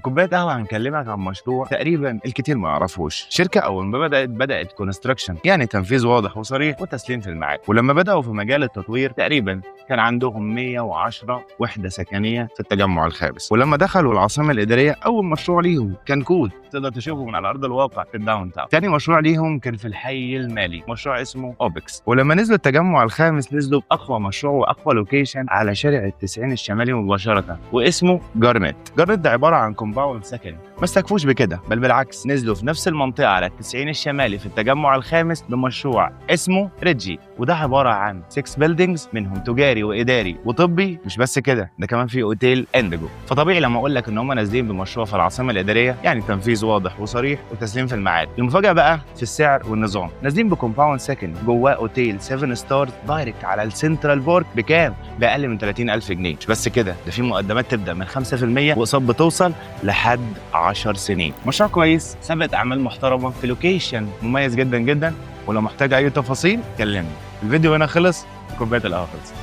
كوبايه قهوه هنكلمك عن مشروع تقريبا الكثير ما يعرفوش. شركه اول ما بدات كونستراكشن، يعني تنفيذ واضح وصريح وتسليم في الميعاد. ولما بداوا في مجال التطوير تقريبا كان عندهم 110 وحده سكنيه في التجمع الخامس. ولما دخلوا العاصمه الاداريه اول مشروع ليهم كان كود تقدر تشوفه من على ارض الواقع في الداون تاون. تاني مشروع ليهم كان في الحي المالي، مشروع اسمه اوبكس. ولما نزلوا التجمع الخامس نزلوا باقوى مشروع واقوى لوكيشن على شارع التسعين الشمالي مباشره، واسمه جارنت. جارنت ده عباره عن كومباوند سكني. ما استكفوش بكده، بل بالعكس نزلوا في نفس المنطقه على التسعين الشمالي في التجمع الخامس بمشروع اسمه ريجي، وده عباره عن 6 بيلدينجز منهم تجاري واداري وطبي. مش بس كده، ده كمان في اوتيل اندجو. فطبيعي لما اقول لك ان هم نازلين بمشروع في العاصمه الاداريه يعني تنفيذ واضح وصريح وتسليم في الميعاد. المفاجاه بقى في السعر والنظام. نازلين بكومباوند سكن جواه اوتيل 7 ستارز دايركت على السنترال بارك بكام؟ باقل من 30,000 جنيه. مش بس كده، ده في مقدمات تبدا من 5% واقساط بتوصل لحد 10 سنين. مشروع كويس، ثبت اعمال محترمه في لوكيشن مميز جدا جدا. ولو محتاج اي تفاصيل كلمني. الفيديو هنا خلص، كوبايه القهوه خلصت.